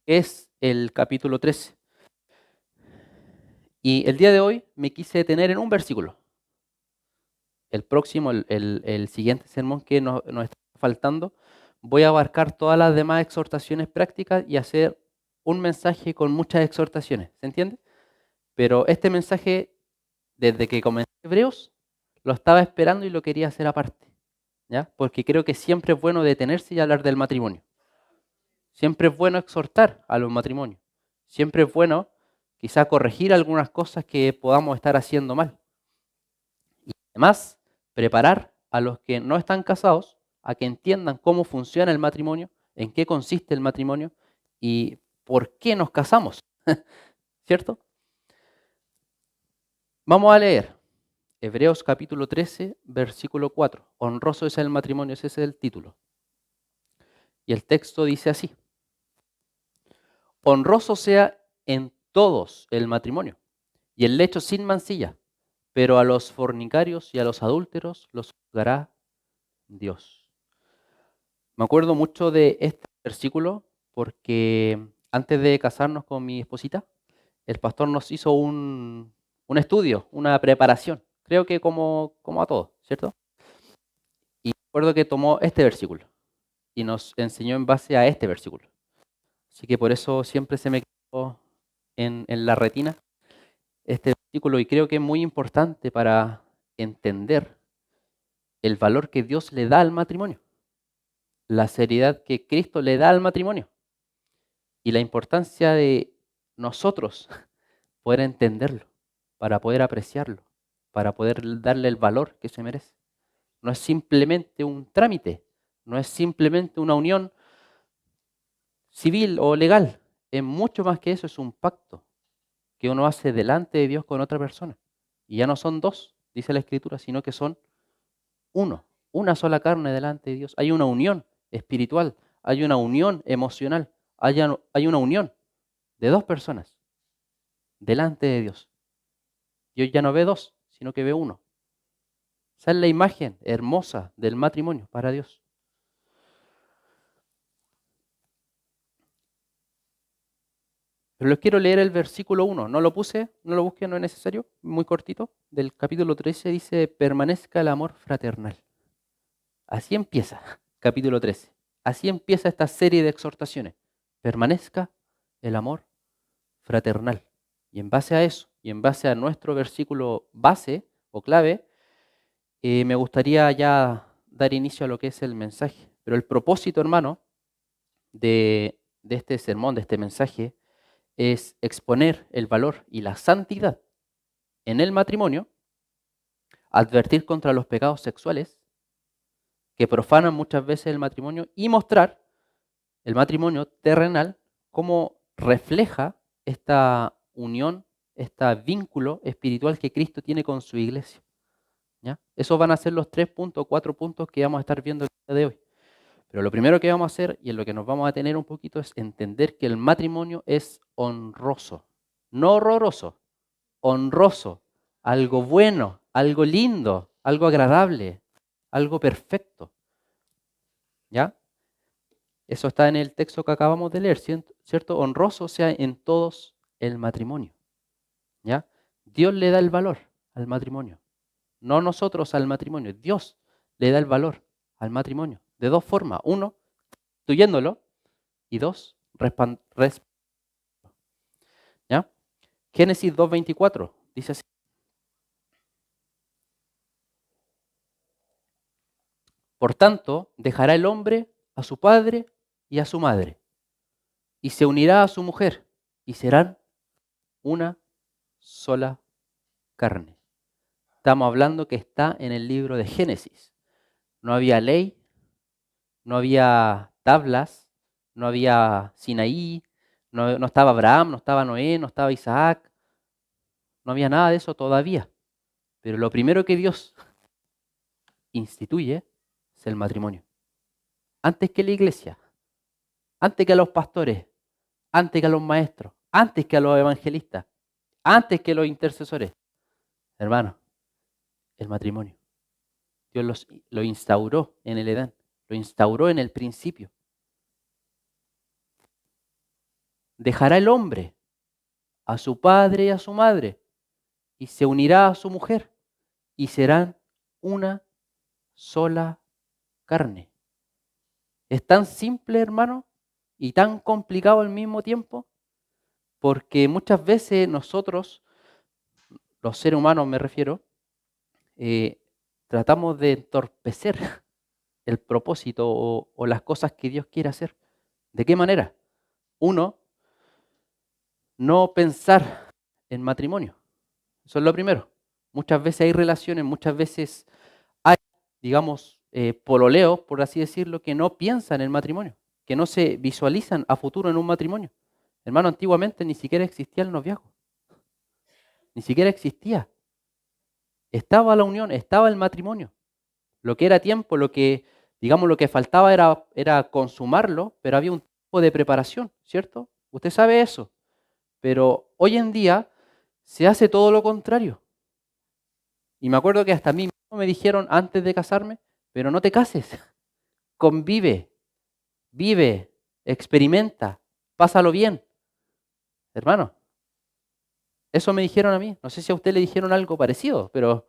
es el capítulo 13. Y el día de hoy me quise detener en un versículo. El próximo, el siguiente sermón que nos está faltando, voy a abarcar todas las demás exhortaciones prácticas y hacer un mensaje con muchas exhortaciones. ¿Se entiende? Pero este mensaje, desde que comencé Hebreos, lo estaba esperando y lo quería hacer aparte. ¿Ya? Porque creo que siempre es bueno detenerse y hablar del matrimonio. Siempre es bueno exhortar a los matrimonios. Siempre es bueno quizá corregir algunas cosas que podamos estar haciendo mal. Y además, preparar a los que no están casados a que entiendan cómo funciona el matrimonio, en qué consiste el matrimonio y por qué nos casamos. ¿Cierto? Vamos a leer Hebreos capítulo 13, versículo 4. Honroso es el matrimonio, ese es el título. Y el texto dice así: honroso sea en todos el matrimonio y el lecho sin mancilla, pero a los fornicarios y a los adúlteros los juzgará Dios. Me acuerdo mucho de este versículo porque antes de casarnos con mi esposita, el pastor nos hizo un estudio, una preparación, creo que como a todos, ¿cierto? Y recuerdo que tomó este versículo y nos enseñó en base a este versículo. Así que por eso siempre se me quedó en la retina este versículo y creo que es muy importante para entender el valor que Dios le da al matrimonio, la seriedad que Cristo le da al matrimonio y la importancia de nosotros poder entenderlo, para poder apreciarlo, para poder darle el valor que se merece. No es simplemente un trámite, no es simplemente una unión civil o legal, es mucho más que eso, es un pacto que uno hace delante de Dios con otra persona. Y ya no son dos, dice la Escritura, sino que son uno, una sola carne delante de Dios. Hay una unión espiritual, hay una unión emocional, hay una unión de dos personas delante de Dios. Dios ya no ve dos, sino que ve uno. Esa es la imagen hermosa del matrimonio para Dios. Pero les quiero leer el versículo 1. No lo puse, no lo busqué, no es necesario. Muy cortito. Del capítulo 13 dice: permanezca el amor fraternal. Así empieza, capítulo 13. Así empieza esta serie de exhortaciones. Permanezca el amor fraternal. Y en base a eso, y en base a nuestro versículo base o clave, me gustaría ya dar inicio a lo que es el mensaje. Pero el propósito, hermano, de este sermón, de este mensaje, es exponer el valor y la santidad en el matrimonio, advertir contra los pecados sexuales que profanan muchas veces el matrimonio y mostrar el matrimonio terrenal como refleja esta unión, este vínculo espiritual que Cristo tiene con su iglesia. ¿Ya? Esos van a ser los 3 puntos, 4 puntos que vamos a estar viendo el día de hoy. Pero lo primero que vamos a hacer y en lo que nos vamos a tener un poquito es entender que el matrimonio es honroso, no horroroso, honroso, algo bueno, algo lindo, algo agradable, algo perfecto. ¿Ya? Eso está en el texto que acabamos de leer, ¿cierto? Honroso sea en todos el matrimonio. ¿Ya? Dios le da el valor al matrimonio, no nosotros al matrimonio. Dios le da el valor al matrimonio de dos formas. Uno, instituyéndolo, y dos, ¿ya? Génesis 2:24 dice así: por tanto, dejará el hombre a su padre y a su madre, y se unirá a su mujer, y serán una sola carne. Estamos hablando que está en el libro de Génesis. No había ley, no había tablas, no había Sinaí, no estaba Abraham, no estaba Noé, no estaba Isaac, no había nada de eso todavía. Pero lo primero que Dios instituye es el matrimonio. Antes que la iglesia, antes que a los pastores, antes que a los maestros, antes que a los evangelistas, antes que los intercesores. Hermano, el matrimonio. Dios lo instauró en el Edén, lo instauró en el principio. dejará el hombre a su padre y a su madre, y se unirá a su mujer, y serán una sola carne. Es tan simple, hermano, y tan complicado al mismo tiempo, porque muchas veces nosotros, los seres humanos me refiero, tratamos de entorpecer el propósito o las cosas que Dios quiere hacer. ¿De qué manera? Uno, no pensar en matrimonio. Eso es lo primero. Muchas veces hay relaciones, muchas veces hay, digamos, pololeos, por así decirlo, que no piensan en matrimonio, que no se visualizan a futuro en un matrimonio. Hermano, antiguamente ni siquiera existía el noviazgo, ni siquiera existía. Estaba la unión, estaba el matrimonio. Lo que era tiempo, lo que, digamos, lo que faltaba era consumarlo, pero había un tiempo de preparación, ¿cierto? Usted sabe eso. Pero hoy en día se hace todo lo contrario. Y me acuerdo que hasta a mí mismo me dijeron antes de casarme, pero no te cases, convive, vive, experimenta, pásalo bien. Hermano, eso me dijeron a mí. No sé si a usted le dijeron algo parecido, pero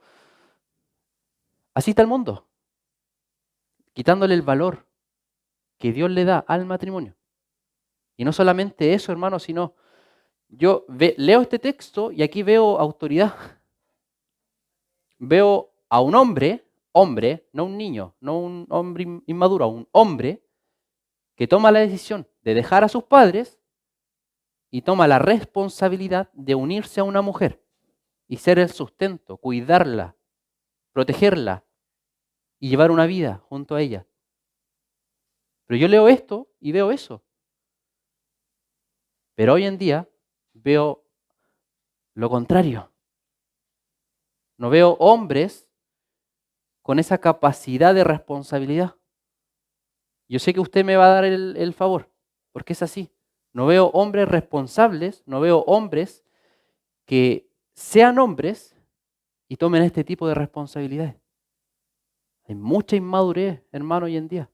así está el mundo, quitándole el valor que Dios le da al matrimonio. Y no solamente eso, hermano, sino yo leo este texto y aquí veo autoridad. Veo a un hombre, no un niño, no un hombre inmaduro, a un hombre que toma la decisión de dejar a sus padres y toma la responsabilidad de unirse a una mujer y ser el sustento, cuidarla, protegerla y llevar una vida junto a ella. Pero yo leo esto y veo eso. Pero hoy en día veo lo contrario. No veo hombres con esa capacidad de responsabilidad. Yo sé que usted me va a dar el favor, porque es así. No veo hombres responsables, no veo hombres que sean hombres y tomen este tipo de responsabilidades. Hay mucha inmadurez, hermano, hoy en día.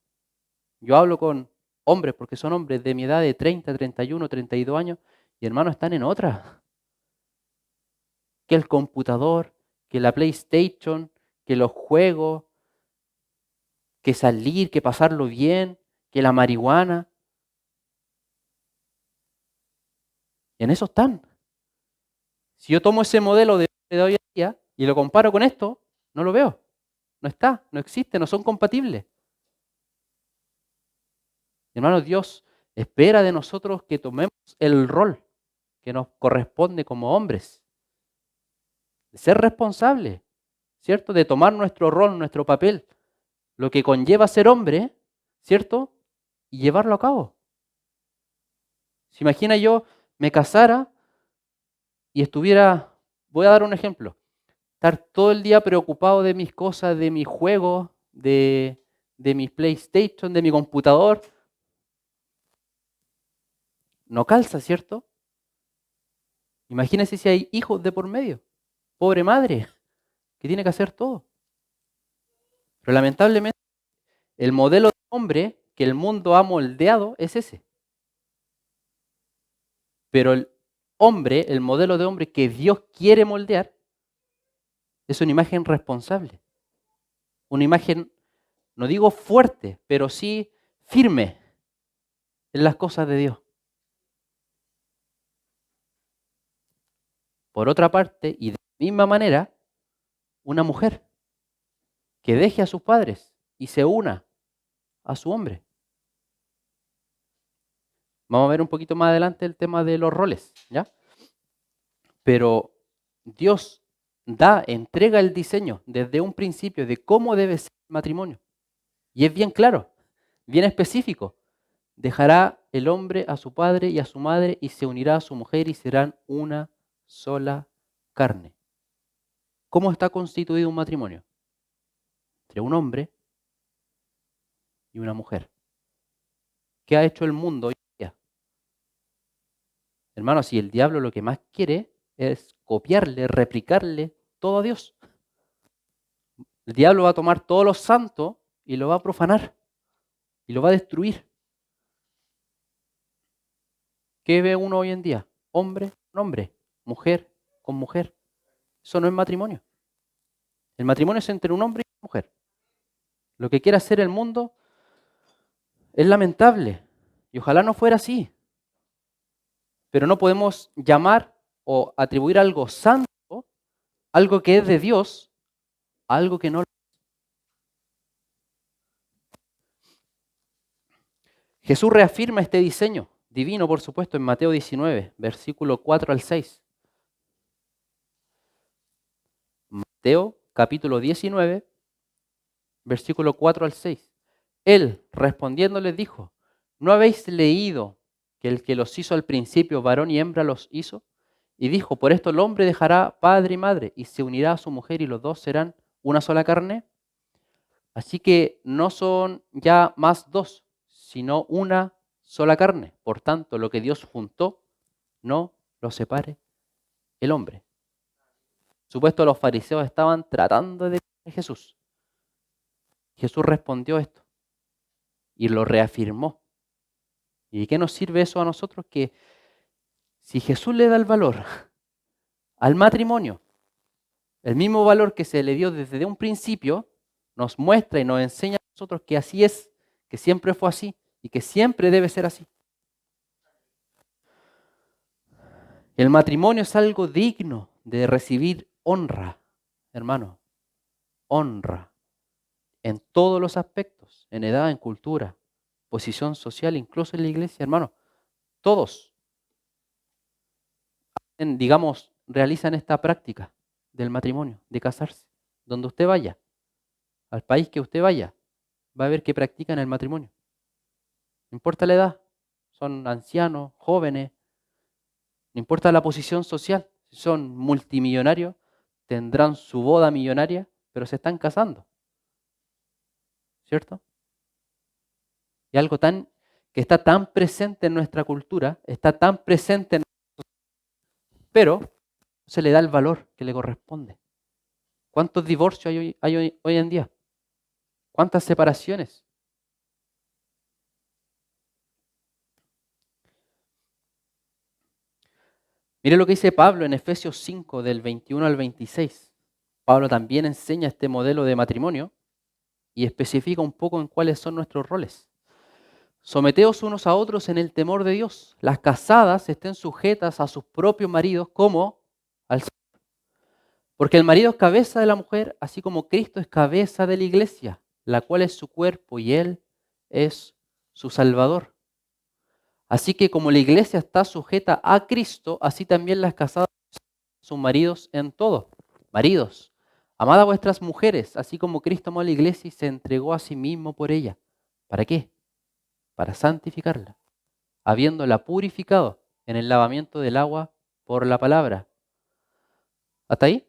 Yo hablo con hombres, porque son hombres de mi edad de 30, 31, 32 años, y hermanos están en otra. Que el computador, que la PlayStation, que los juegos, que salir, que pasarlo bien, que la marihuana. Y en eso están. Si yo tomo ese modelo de hoy en día y lo comparo con esto, no lo veo. No está, no existe, no son compatibles. Hermanos, Dios espera de nosotros que tomemos el rol que nos corresponde como hombres, de ser responsables, ¿cierto? De tomar nuestro rol, nuestro papel, lo que conlleva ser hombre, ¿cierto? Y llevarlo a cabo. Se imagina yo me casara y estuviera, voy a dar un ejemplo, estar todo el día preocupado de mis cosas, de mis juegos, de mi PlayStation, de mi computador. No calza, ¿cierto? Imagínense si hay hijos de por medio. Pobre madre, que tiene que hacer todo. Pero lamentablemente el modelo de hombre que el mundo ha moldeado es ese. Pero el hombre, el modelo de hombre que Dios quiere moldear, es una imagen responsable. Una imagen, no digo fuerte, pero sí firme en las cosas de Dios. Por otra parte, y de la misma manera, una mujer que deje a sus padres y se una a su hombre. Vamos a ver un poquito más adelante el tema de los roles, ¿ya? Pero Dios entrega el diseño desde un principio de cómo debe ser el matrimonio. Y es bien claro, bien específico. Dejará el hombre a su padre y a su madre y se unirá a su mujer y serán una sola carne. ¿Cómo está constituido un matrimonio? Entre un hombre y una mujer. ¿Qué ha hecho el mundo hoy en día? Hermanos, si el diablo lo que más quiere es copiarle, replicarle todo a Dios. El diablo va a tomar todos los santos y lo va a profanar y lo va a destruir. ¿Qué ve uno hoy en día? Hombre con hombre, mujer con mujer. Eso no es matrimonio. El matrimonio es entre un hombre y una mujer. Lo que quiere hacer el mundo es lamentable y ojalá no fuera así. Pero no podemos llamar o atribuir algo santo, algo que es de Dios, a algo que no lo es. Jesús reafirma este diseño divino, por supuesto, en Mateo 19, versículo 4 al 6. Mateo capítulo 19, versículo 4 al 6. Él, respondiendo, les dijo: ¿no habéis leído que el que los hizo al principio, varón y hembra los hizo? Y dijo: por esto el hombre dejará padre y madre, y se unirá a su mujer, y los dos serán una sola carne. Así que no son ya más dos, sino una sola carne. Por tanto, lo que Dios juntó, no lo separe el hombre. Por supuesto, los fariseos estaban tratando de Jesús. Jesús respondió esto y lo reafirmó. ¿Y qué nos sirve eso a nosotros? Que si Jesús le da el valor al matrimonio, el mismo valor que se le dio desde un principio, nos muestra y nos enseña a nosotros que así es, que siempre fue así y que siempre debe ser así. El matrimonio es algo digno de recibir honra, hermano, honra, en todos los aspectos, en edad, en cultura, posición social, incluso en la iglesia, hermano. Todos, digamos, realizan esta práctica del matrimonio, de casarse. Donde usted vaya, al país que usted vaya, va a ver que practican el matrimonio. No importa la edad, son ancianos, jóvenes, no importa la posición social, si son multimillonarios, tendrán su boda millonaria, pero se están casando, ¿cierto? Y algo tan que está tan presente en nuestra cultura, está tan presente, pero no se le da el valor que le corresponde. ¿Cuántos divorcios hay hoy en día? ¿Cuántas separaciones? Mire lo que dice Pablo en Efesios 5, del 21 al 26. Pablo también enseña este modelo de matrimonio y especifica un poco en cuáles son nuestros roles. Someteos unos a otros en el temor de Dios. Las casadas estén sujetas a sus propios maridos como al Señor. Porque el marido es cabeza de la mujer, así como Cristo es cabeza de la iglesia, la cual es su cuerpo y Él es su Salvador. Así que como la iglesia está sujeta a Cristo, así también las casadas sus maridos en todo. Maridos, amad a vuestras mujeres, así como Cristo amó a la iglesia y se entregó a sí mismo por ella. ¿Para qué? Para santificarla, habiéndola purificado en el lavamiento del agua por la palabra. ¿Hasta ahí?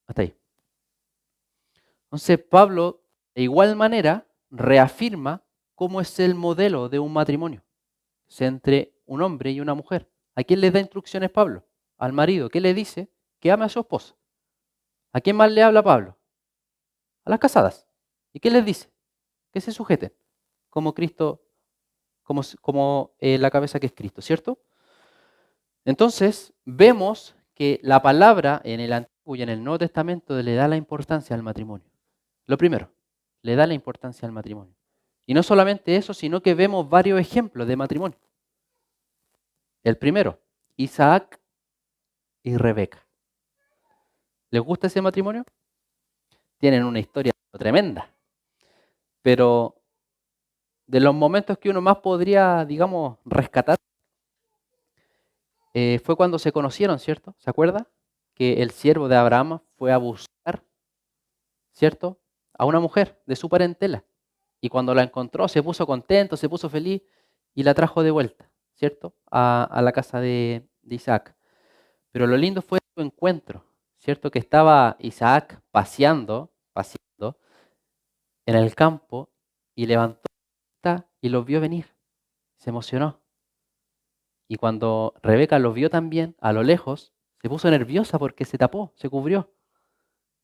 Hasta ahí. Entonces Pablo, de igual manera, reafirma cómo es el modelo de un matrimonio. Es entre un hombre y una mujer. ¿A quién le da instrucciones Pablo? Al marido. ¿Qué le dice? Que ame a su esposa. ¿A quién más le habla Pablo? A las casadas. ¿Y qué les dice? Que se sujeten como Cristo, como la cabeza que es Cristo, ¿cierto? Entonces, vemos que la palabra en el Antiguo y en el Nuevo Testamento le da la importancia al matrimonio. Lo primero, le da la importancia al matrimonio. Y no solamente eso, sino que vemos varios ejemplos de matrimonio. El primero, Isaac y Rebeca. ¿Les gusta ese matrimonio? Tienen una historia tremenda. Pero de los momentos que uno más podría, digamos, rescatar, fue cuando se conocieron, ¿cierto? ¿Se acuerda? Que el siervo de Abraham fue a buscar, ¿cierto? A una mujer de su parentela. Y cuando la encontró se puso contento, se puso feliz y la trajo de vuelta, ¿cierto? A la casa de Isaac. Pero lo lindo fue su encuentro, ¿cierto? Que estaba Isaac paseando en el campo y levantó la vista y los vio venir. Se emocionó. Y cuando Rebeca los vio también, a lo lejos, se puso nerviosa porque se tapó, se cubrió.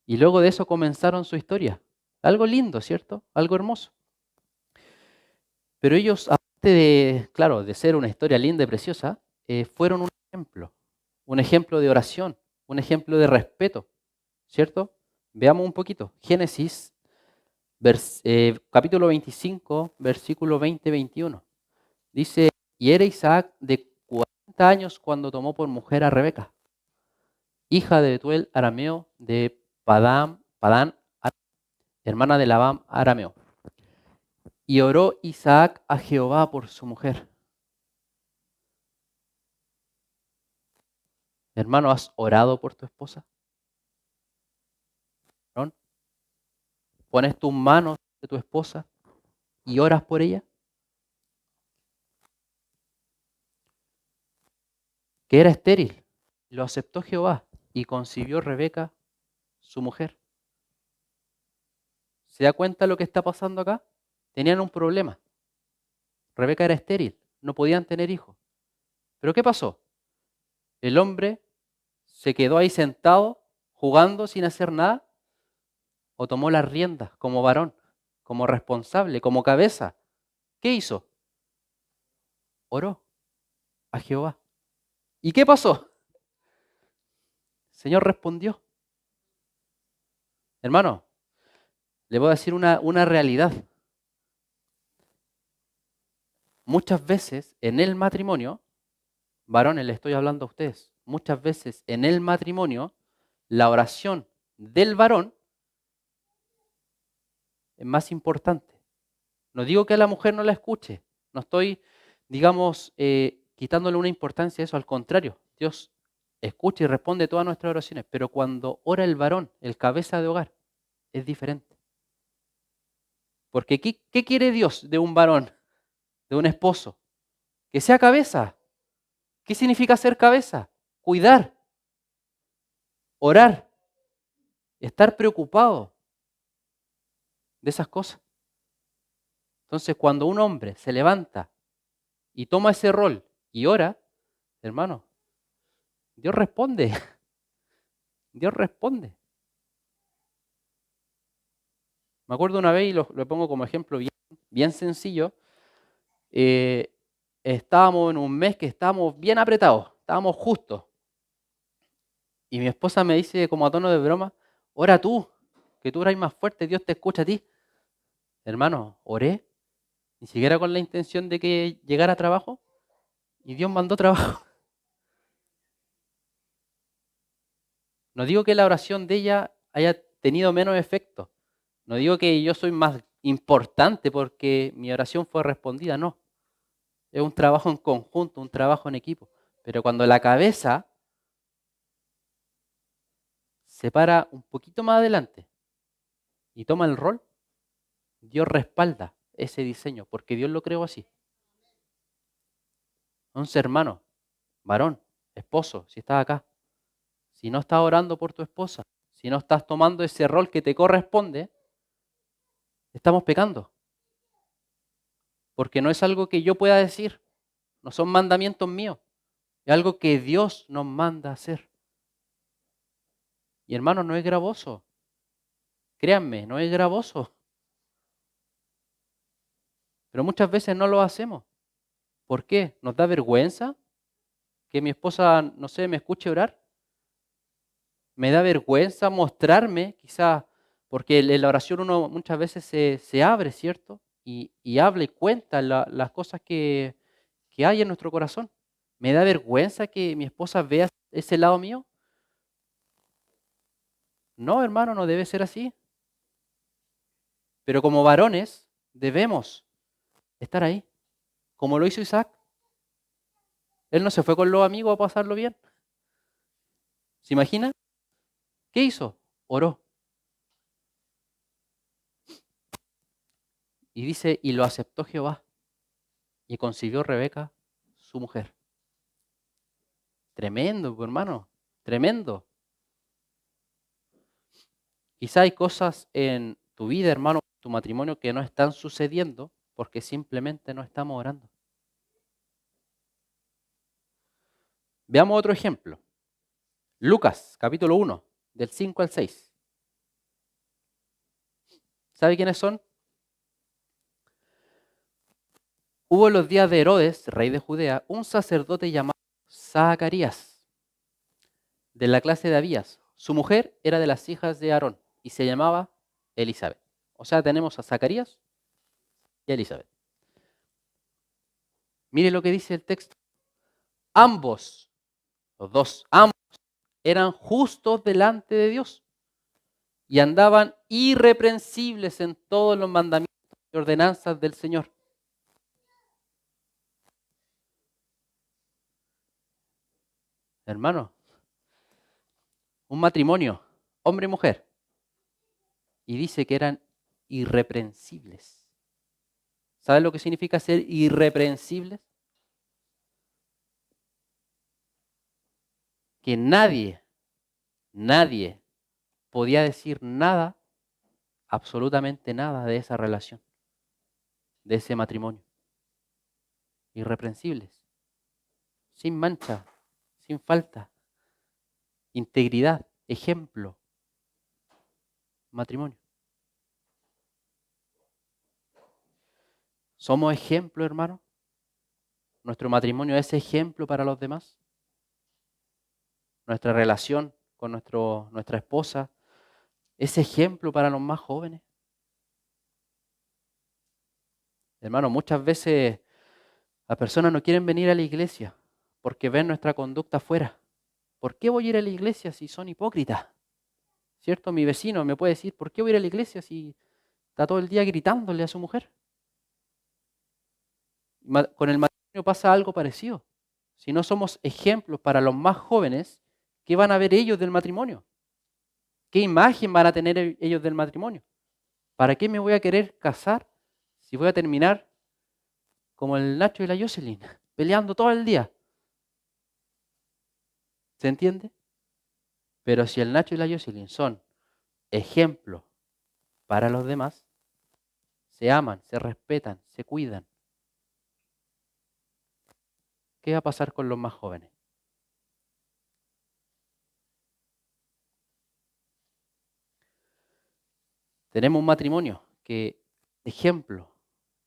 Y luego de eso comenzaron su historia. Algo lindo, ¿cierto? Algo hermoso. Pero ellos de ser una historia linda y preciosa, fueron un ejemplo de oración, un ejemplo de respeto, ¿cierto? Veamos un poquito. Génesis, capítulo 25, versículo 20-21. Dice, y era Isaac de 40 años cuando tomó por mujer a Rebeca, hija de Betuel arameo de Padán, hermana de Labán arameo. Y oró Isaac a Jehová por su mujer. Hermano, ¿has orado por tu esposa? ¿No? ¿Pones tus manos de tu esposa y oras por ella? Que era estéril. Lo aceptó Jehová y concibió Rebeca, su mujer. ¿Se da cuenta lo que está pasando acá? Tenían un problema. Rebeca era estéril, no podían tener hijos. ¿Pero qué pasó? El hombre se quedó ahí sentado, jugando sin hacer nada, o tomó las riendas como varón, como responsable, como cabeza. ¿Qué hizo? Oró a Jehová. ¿Y qué pasó? El Señor respondió. Hermano, le voy a decir una realidad. Muchas veces en el matrimonio, varones, le estoy hablando a ustedes, muchas veces en el matrimonio, la oración del varón es más importante. No digo que a la mujer no la escuche, no estoy, digamos, quitándole una importancia a eso, al contrario, Dios escucha y responde todas nuestras oraciones, pero cuando ora el varón, el cabeza de hogar, es diferente. Porque ¿qué quiere Dios de un varón, de un esposo? Que sea cabeza. ¿Qué significa ser cabeza? Cuidar, orar, estar preocupado de esas cosas. Entonces, cuando un hombre se levanta y toma ese rol y ora, hermano, Dios responde. Dios responde. Me acuerdo una vez, y lo pongo como ejemplo bien sencillo, estábamos en un mes que estábamos bien apretados, estábamos justos. Y mi esposa me dice como a tono de broma, ora tú, que tú oras más fuerte, Dios te escucha a ti. Hermano, oré, ni siquiera con la intención de que llegara trabajo, y Dios mandó trabajo. No digo que la oración de ella haya tenido menos efecto. No digo que yo soy más importante porque mi oración fue respondida, no. Es un trabajo en conjunto, un trabajo en equipo. Pero cuando la cabeza se para un poquito más adelante y toma el rol, Dios respalda ese diseño porque Dios lo creó así. Entonces, hermano, varón, esposo, si estás acá, si no estás orando por tu esposa, si no estás tomando ese rol que te corresponde, estamos pecando. Porque no es algo que yo pueda decir, no son mandamientos míos, es algo que Dios nos manda a hacer. Y hermano, no es gravoso. Créanme, no es gravoso. Pero muchas veces no lo hacemos. ¿Por qué? ¿Nos da vergüenza que mi esposa, no sé, me escuche orar? ¿Me da vergüenza mostrarme, quizás, porque en la oración uno muchas veces se abre, ¿cierto? Y habla y cuenta las cosas que hay en nuestro corazón. ¿Me da vergüenza que mi esposa vea ese lado mío? No, hermano, no debe ser así. Pero como varones debemos estar ahí, como lo hizo Isaac. Él no se fue con los amigos a pasarlo bien. ¿Se imagina? ¿Qué hizo? Oró. Y dice, y lo aceptó Jehová. Y concibió Rebeca, su mujer. Tremendo, hermano. Tremendo. Quizá hay cosas en tu vida, hermano, en tu matrimonio que no están sucediendo porque simplemente no estamos orando. Veamos otro ejemplo. Lucas, capítulo 1, del 5 al 6. ¿Sabe quiénes son? Hubo en los días de Herodes, rey de Judea, un sacerdote llamado Zacarías, de la clase de Abías. Su mujer era de las hijas de Aarón y se llamaba Elizabeth. O sea, tenemos a Zacarías y a Elizabeth. Mire lo que dice el texto. Ambos, los dos, ambos eran justos delante de Dios y andaban irreprensibles en todos los mandamientos y ordenanzas del Señor. Hermano, un matrimonio, hombre y mujer, y dice que eran irreprensibles. ¿Sabes lo que significa ser irreprensibles? Que nadie podía decir nada, absolutamente nada de esa relación, de ese matrimonio. Irreprensibles, sin mancha, sin falta, integridad, ejemplo, matrimonio. ¿Somos ejemplo, hermano? ¿Nuestro matrimonio es ejemplo para los demás? ¿Nuestra relación con nuestra esposa es ejemplo para los más jóvenes? Hermano, muchas veces las personas no quieren venir a la iglesia porque ven nuestra conducta afuera. ¿Por qué voy a ir a la iglesia si son hipócritas? ¿Cierto? Mi vecino me puede decir, ¿por qué voy a ir a la iglesia si está todo el día gritándole a su mujer? Con el matrimonio pasa algo parecido. Si no somos ejemplos para los más jóvenes, ¿qué van a ver ellos del matrimonio? ¿Qué imagen van a tener ellos del matrimonio? ¿Para qué me voy a querer casar si voy a terminar como el Nacho y la Jocelyn, peleando todo el día? ¿Se entiende? Pero si el Nacho y la Jocelyn son ejemplos para los demás, se aman, se respetan, se cuidan, ¿qué va a pasar con los más jóvenes? Tenemos un matrimonio que, ejemplo,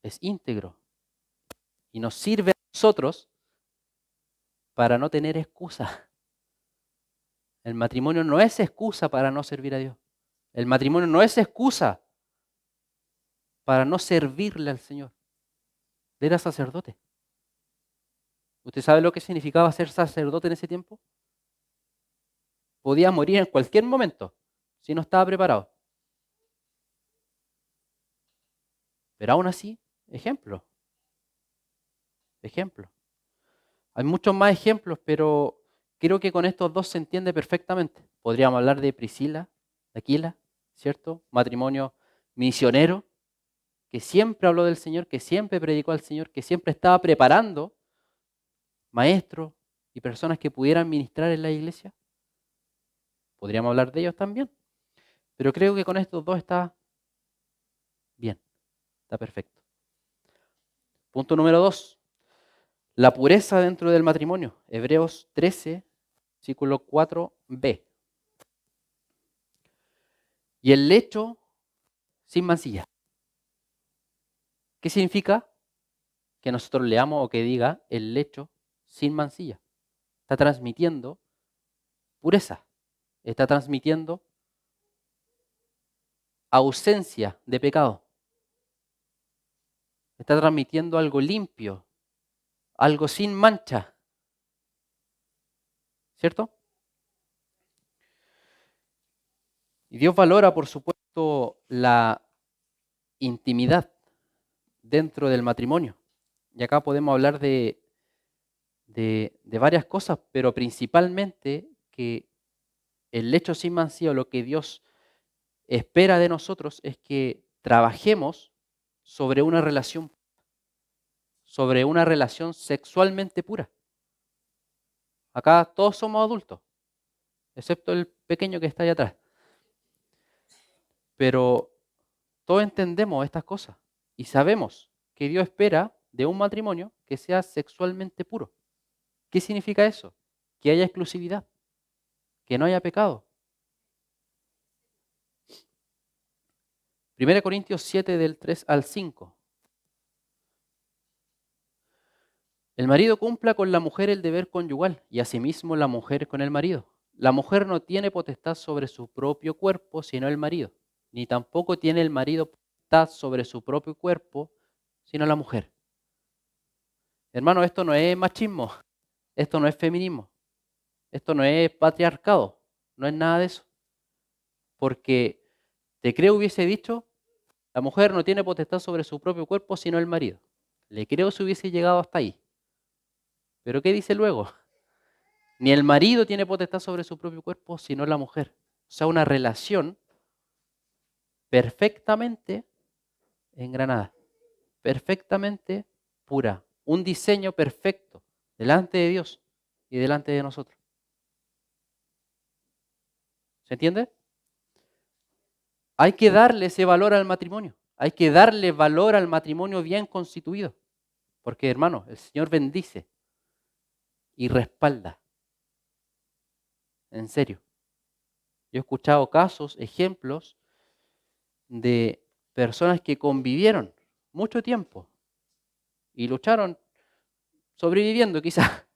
es íntegro y nos sirve a nosotros para no tener excusa. El matrimonio no es excusa para no servir a Dios. El matrimonio no es excusa para no servirle al Señor. Él era sacerdote. ¿Usted sabe lo que significaba ser sacerdote en ese tiempo? Podía morir en cualquier momento si no estaba preparado. Pero aún así, ejemplo. Ejemplo. Hay muchos más ejemplos, pero creo que con estos dos se entiende perfectamente. Podríamos hablar de Priscila, de Aquila, ¿cierto? Matrimonio misionero, que siempre habló del Señor, que siempre predicó al Señor, que siempre estaba preparando maestros y personas que pudieran ministrar en la iglesia. Podríamos hablar de ellos también. Pero creo que con estos dos está bien, está perfecto. Punto número 2. La pureza dentro del matrimonio. Hebreos 13, versículo 4b. Y el lecho sin mancilla. ¿Qué significa? Que nosotros leamos o que diga el lecho sin mancilla. Está transmitiendo pureza. Está transmitiendo ausencia de pecado. Está transmitiendo algo limpio, algo sin mancha. ¿Cierto? Y Dios valora, por supuesto, la intimidad dentro del matrimonio. Y acá podemos hablar de varias cosas, pero principalmente que el lecho sin mancilla, lo que Dios espera de nosotros es que trabajemos sobre una relación sexualmente pura. Acá todos somos adultos, excepto el pequeño que está allá atrás. Pero todos entendemos estas cosas y sabemos que Dios espera de un matrimonio que sea sexualmente puro. ¿Qué significa eso? Que haya exclusividad, que no haya pecado. 1 Corintios 7 del 3 al 5. El marido cumpla con la mujer el deber conyugal y asimismo la mujer con el marido. La mujer no tiene potestad sobre su propio cuerpo sino el marido, ni tampoco tiene el marido potestad sobre su propio cuerpo sino la mujer. Hermano, esto no es machismo, esto no es feminismo, esto no es patriarcado, no es nada de eso. Porque te creo hubiese dicho, la mujer no tiene potestad sobre su propio cuerpo sino el marido. Le creo si hubiese llegado hasta ahí. Pero ¿qué dice luego? Ni el marido tiene potestad sobre su propio cuerpo, sino la mujer. O sea, una relación perfectamente engranada, perfectamente pura. Un diseño perfecto delante de Dios y delante de nosotros. ¿Se entiende? Hay que darle ese valor al matrimonio. Hay que darle valor al matrimonio bien constituido. Porque, hermano, el Señor bendice y respalda. En serio. Yo he escuchado casos, ejemplos de personas que convivieron mucho tiempo y lucharon sobreviviendo quizás,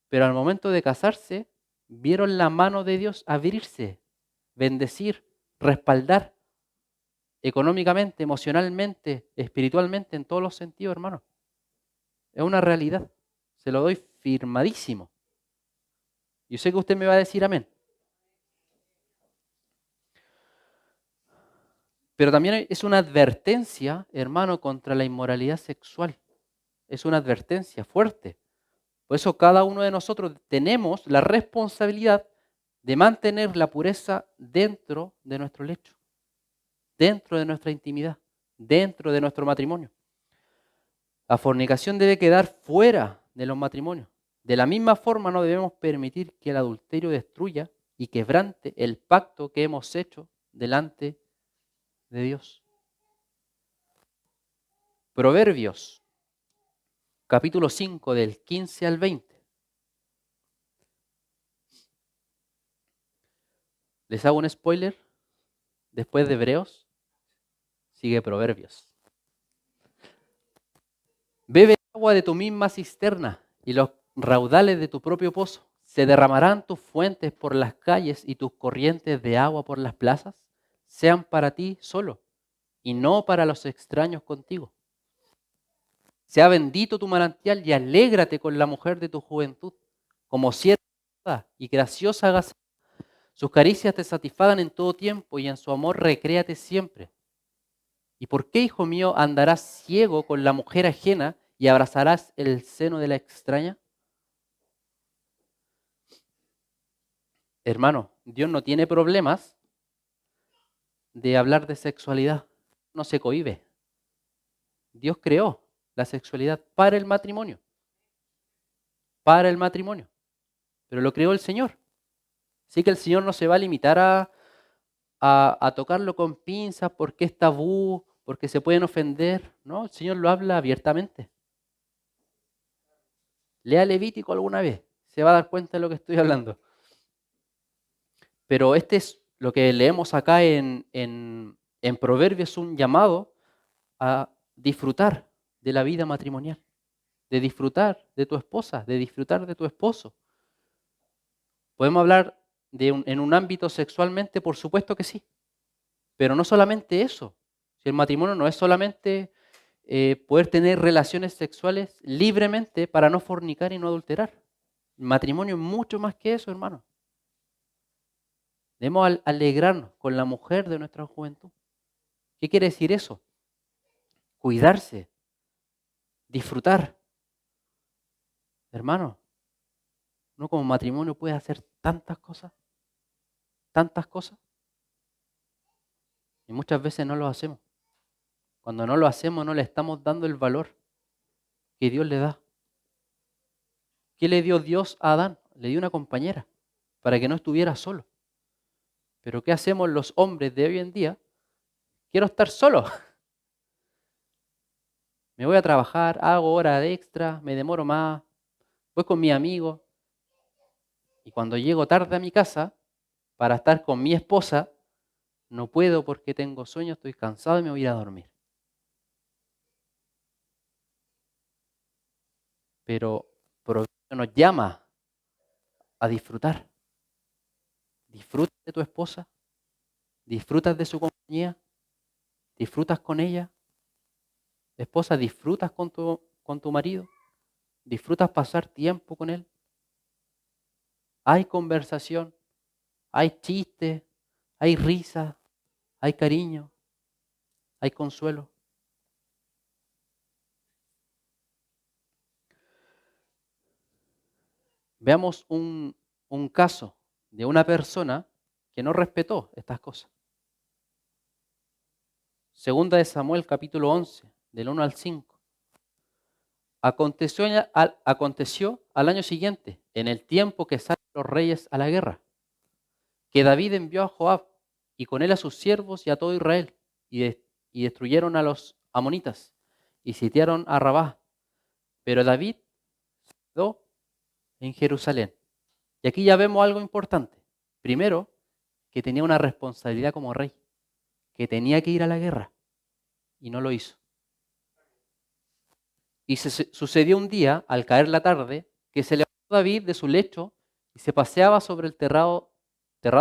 pero al momento de casarse vieron la mano de Dios abrirse, bendecir, respaldar económicamente, emocionalmente, espiritualmente, en todos los sentidos, hermano. Es una realidad, se lo doy firmadísimo. Yo sé que usted me va a decir amén. Pero también es una advertencia, hermano, contra la inmoralidad sexual. Es una advertencia fuerte. Por eso cada uno de nosotros tenemos la responsabilidad de mantener la pureza dentro de nuestro lecho, dentro de nuestra intimidad, dentro de nuestro matrimonio. La fornicación debe quedar fuera de los matrimonios. De la misma forma no debemos permitir que el adulterio destruya y quebrante el pacto que hemos hecho delante de Dios. Proverbios, capítulo 5, del 15 al 20. Les hago un spoiler. Después de Hebreos, sigue Proverbios. Bebe agua de tu misma cisterna y los raudales de tu propio pozo. ¿Se derramarán tus fuentes por las calles y tus corrientes de agua por las plazas? Sean para ti solo y no para los extraños contigo. Sea bendito tu manantial y alégrate con la mujer de tu juventud, como sierva y graciosa gacela. Sus caricias te satisfagan en todo tiempo y en su amor recréate siempre. ¿Y por qué, hijo mío, andarás ciego con la mujer ajena y abrazarás el seno de la extraña? Hermano, Dios no tiene problemas de hablar de sexualidad, no se cohíbe. Dios creó la sexualidad para el matrimonio, pero lo creó el Señor. Así que el Señor no se va a limitar a tocarlo con pinzas porque es tabú, porque se pueden ofender. No, el Señor lo habla abiertamente. Lea Levítico alguna vez, se va a dar cuenta de lo que estoy hablando. Pero este es lo que leemos acá en Proverbios, es un llamado a disfrutar de la vida matrimonial, de disfrutar de tu esposa, de disfrutar de tu esposo. ¿Podemos hablar en un ámbito sexualmente? Por supuesto que sí, pero no solamente eso. Si el matrimonio no es solamente poder tener relaciones sexuales libremente para no fornicar y no adulterar. El matrimonio es mucho más que eso, hermano. Debemos alegrarnos con la mujer de nuestra juventud. ¿Qué quiere decir eso? Cuidarse, disfrutar. Hermano, uno como matrimonio puede hacer tantas cosas, y muchas veces no lo hacemos. Cuando no lo hacemos no le estamos dando el valor que Dios le da. ¿Qué le dio Dios a Adán? Le dio una compañera para que no estuviera solo. Pero ¿qué hacemos los hombres de hoy en día? Quiero estar solo. Me voy a trabajar, hago horas de extra, me demoro más, voy con mi amigo. Y cuando llego tarde a mi casa para estar con mi esposa, no puedo porque tengo sueño, estoy cansado y me voy a ir a dormir. pero nos llama a disfrutar. Disfrutas de tu esposa, disfrutas de su compañía, disfrutas con ella. Esposa, disfrutas con tu marido, disfrutas pasar tiempo con él. Hay conversación, hay chiste, hay risa, hay cariño, hay consuelo. Veamos un caso de una persona que no respetó estas cosas. Segunda de Samuel, capítulo 11, del 1 al 5. Aconteció al año siguiente, en el tiempo que salen los reyes a la guerra, que David envió a Joab y con él a sus siervos y a todo Israel, y destruyeron a los amonitas y sitiaron a Rabá. Pero David quedó en Jerusalén. Y aquí ya vemos algo importante. Primero, que tenía una responsabilidad como rey, que tenía que ir a la guerra y no lo hizo. Y sucedió un día, al caer la tarde, que se levantó David de su lecho y se paseaba sobre el terrado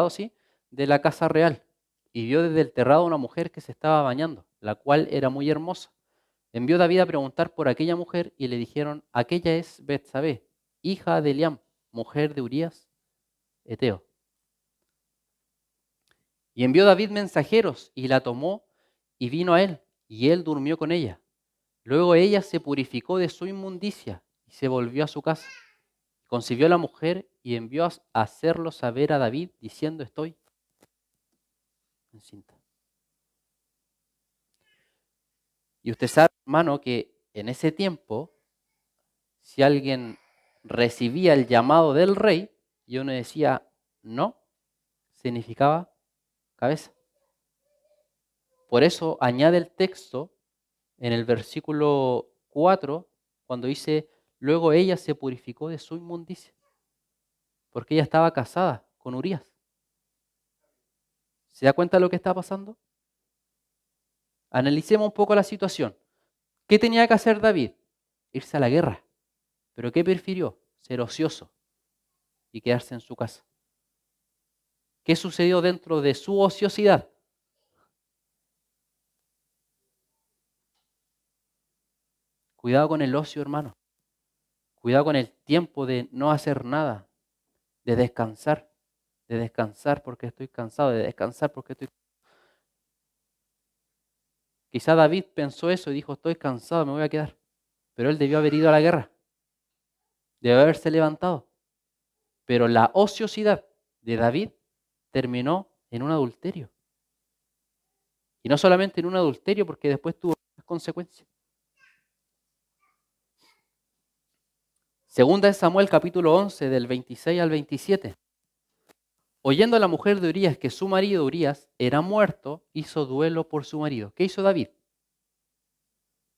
sí, de la casa real. Y vio desde el terrado una mujer que se estaba bañando, la cual era muy hermosa. Envió David a preguntar por aquella mujer y le dijeron: aquella es Betsabé, hija de Eliam, mujer de Urías, Eteo. Y envió David mensajeros y la tomó y vino a él, y él durmió con ella. Luego ella se purificó de su inmundicia y se volvió a su casa. Concibió a la mujer y envió a hacerlo saber a David, diciendo: estoy encinta. Y usted sabe, hermano, que en ese tiempo, si alguien recibía el llamado del rey y uno decía no, significaba cabeza. Por eso añade el texto en el versículo 4, cuando dice: luego ella se purificó de su inmundicia, porque ella estaba casada con Urías. ¿Se da cuenta de lo que está pasando? Analicemos un poco la situación. ¿Qué tenía que hacer David? Irse a la guerra. ¿Pero qué prefirió? Ser ocioso y quedarse en su casa. ¿Qué sucedió dentro de su ociosidad? Cuidado con el ocio, hermano. Cuidado con el tiempo de no hacer nada, de descansar porque estoy cansado, de descansar porque estoy... Quizá David pensó eso y dijo: estoy cansado, me voy a quedar. Pero él debió haber ido a la guerra, debió haberse levantado. Pero la ociosidad de David terminó en un adulterio. Y no solamente en un adulterio, porque después tuvo consecuencias. Segunda de Samuel, capítulo 11, del 26 al 27. Oyendo a la mujer de Urías que su marido Urías era muerto, hizo duelo por su marido. ¿Qué hizo David?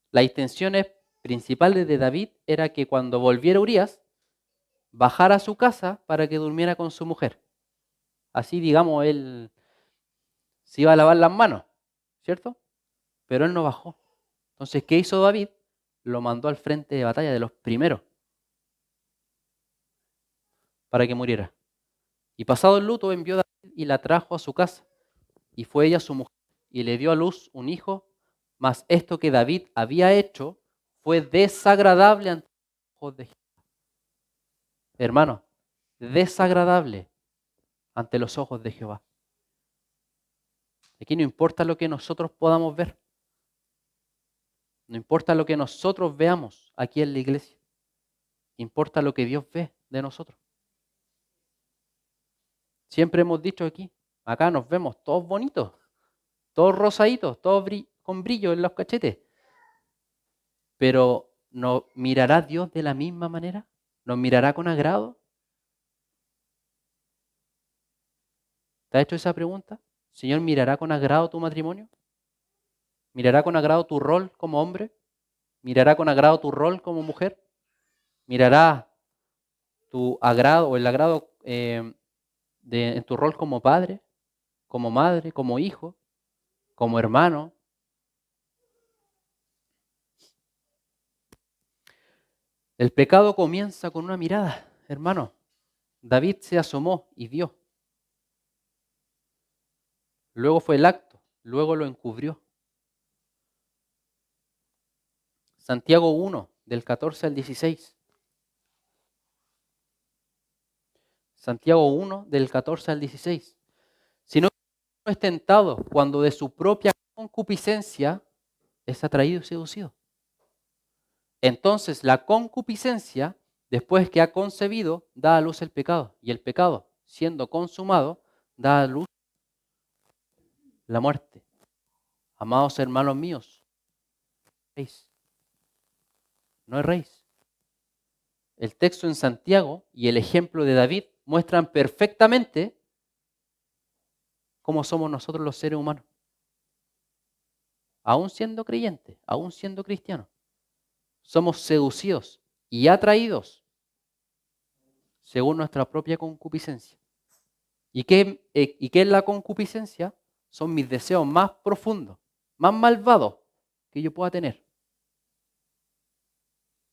La intención principal de David era que cuando volviera Urías, bajara a su casa para que durmiera con su mujer. Así, digamos, él se iba a lavar las manos, ¿cierto? Pero él no bajó. Entonces, ¿qué hizo David? Lo mandó al frente de batalla de los primeros para que muriera. Y pasado el luto, envió a David y la trajo a su casa. Y fue ella su mujer, y le dio a luz un hijo. Mas esto que David había hecho fue desagradable ante los ojos de Jehová. Hermano, desagradable ante los ojos de Jehová. Aquí no importa lo que nosotros podamos ver. No importa lo que nosotros veamos aquí en la iglesia. Importa lo que Dios ve de nosotros. Siempre hemos dicho aquí, acá nos vemos todos bonitos, todos rosaditos, todos con brillo en los cachetes. Pero ¿nos mirará Dios de la misma manera? ¿Nos mirará con agrado? ¿Te has hecho esa pregunta? ¿Señor, mirará con agrado tu matrimonio? ¿Mirará con agrado tu rol como hombre? ¿Mirará con agrado tu rol como mujer? ¿Mirará tu agrado o el agrado en tu rol como padre, como madre, como hijo, como hermano? El pecado comienza con una mirada, hermano. David se asomó y vio. Luego fue el acto, luego lo encubrió. Santiago 1, del 14 al 16. Santiago 1, del 14 al 16. Si no es tentado cuando de su propia concupiscencia es atraído y seducido. Entonces la concupiscencia, después que ha concebido, da a luz el pecado. Y el pecado, siendo consumado, da a luz la muerte. Amados hermanos míos, no erréis. El texto en Santiago y el ejemplo de David muestran perfectamente cómo somos nosotros los seres humanos. Aún siendo creyentes, aún siendo cristianos, somos seducidos y atraídos según nuestra propia concupiscencia. ¿Y qué es la concupiscencia? Son mis deseos más profundos, más malvados que yo pueda tener.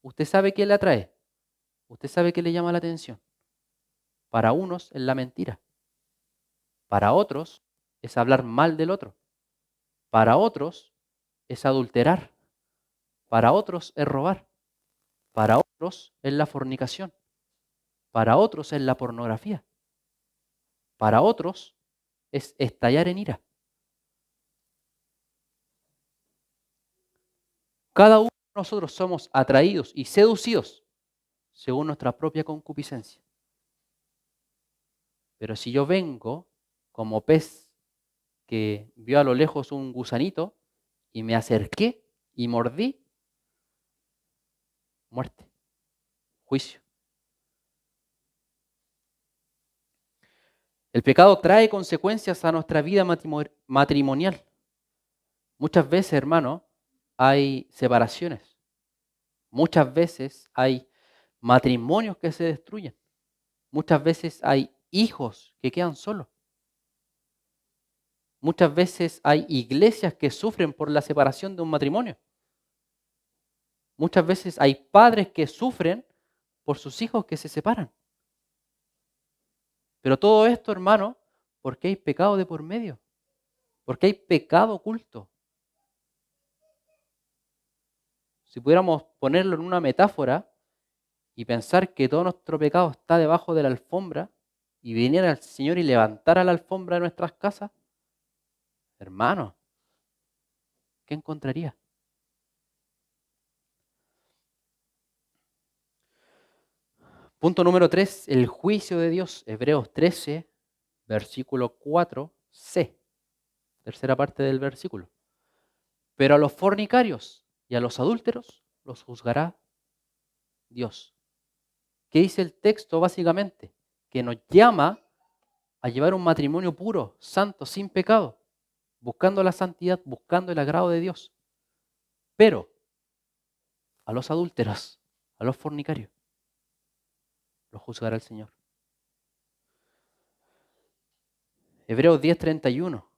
¿Usted sabe qué le atrae? ¿Usted sabe qué le llama la atención? Para unos es la mentira. Para otros es hablar mal del otro. Para otros es adulterar. Para otros es robar. Para otros es la fornicación. Para otros es la pornografía. Para otros es estallar en ira. Cada uno de nosotros somos atraídos y seducidos según nuestra propia concupiscencia. Pero si yo vengo como pez que vio a lo lejos un gusanito y me acerqué y mordí, muerte, juicio. El pecado trae consecuencias a nuestra vida matrimonial. Muchas veces, hermano, hay separaciones. Muchas veces hay matrimonios que se destruyen. Muchas veces hay hijos que quedan solos. Muchas veces hay iglesias que sufren por la separación de un matrimonio. Muchas veces hay padres que sufren por sus hijos que se separan. Pero todo esto, hermano, porque hay pecado de por medio. Porque hay pecado oculto. Si pudiéramos ponerlo en una metáfora y pensar que todo nuestro pecado está debajo de la alfombra y viniera el Señor y levantara la alfombra de nuestras casas, hermano, ¿qué encontraría? Punto número 3, el juicio de Dios. Hebreos 13, versículo 4c. Tercera parte del versículo. Pero a los fornicarios y a los adúlteros los juzgará Dios. ¿Qué dice el texto básicamente? Que nos llama a llevar un matrimonio puro, santo, sin pecado, buscando la santidad, buscando el agrado de Dios. Pero a los adúlteros, a los fornicarios, los juzgará el Señor. Hebreos 10:31.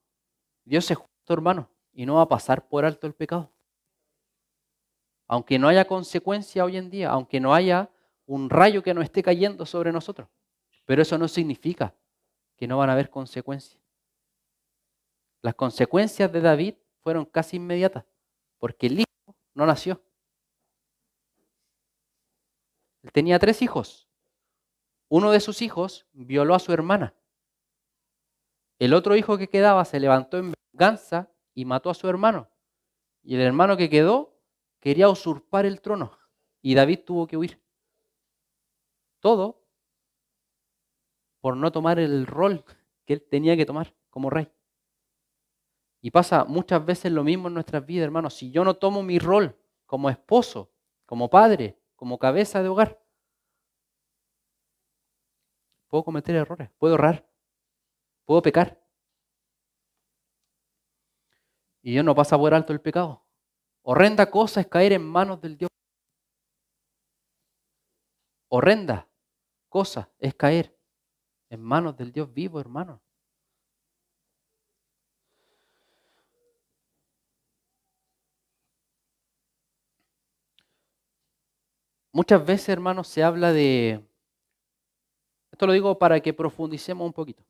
Dios es justo, hermano, y no va a pasar por alto el pecado. Aunque no haya consecuencia hoy en día, aunque no haya un rayo que nos esté cayendo sobre nosotros. Pero eso no significa que no van a haber consecuencias. Las consecuencias de David fueron casi inmediatas, porque el hijo no nació. Él tenía 3 hijos. Uno de sus hijos violó a su hermana. El otro hijo que quedaba se levantó en venganza y mató a su hermano. Y el hermano que quedó quería usurpar el trono. Y David tuvo que huir. Todo por no tomar el rol que él tenía que tomar como rey. Y pasa muchas veces lo mismo en nuestras vidas, hermanos. Si yo no tomo mi rol como esposo, como padre, como cabeza de hogar, puedo cometer errores, puedo errar, puedo pecar. Y Dios no pasa por alto el pecado. Horrenda cosa es caer en manos del Dios. Horrenda cosa es caer en manos del Dios vivo, hermano. Muchas veces, hermanos, se habla de, esto lo digo para que profundicemos un poquito.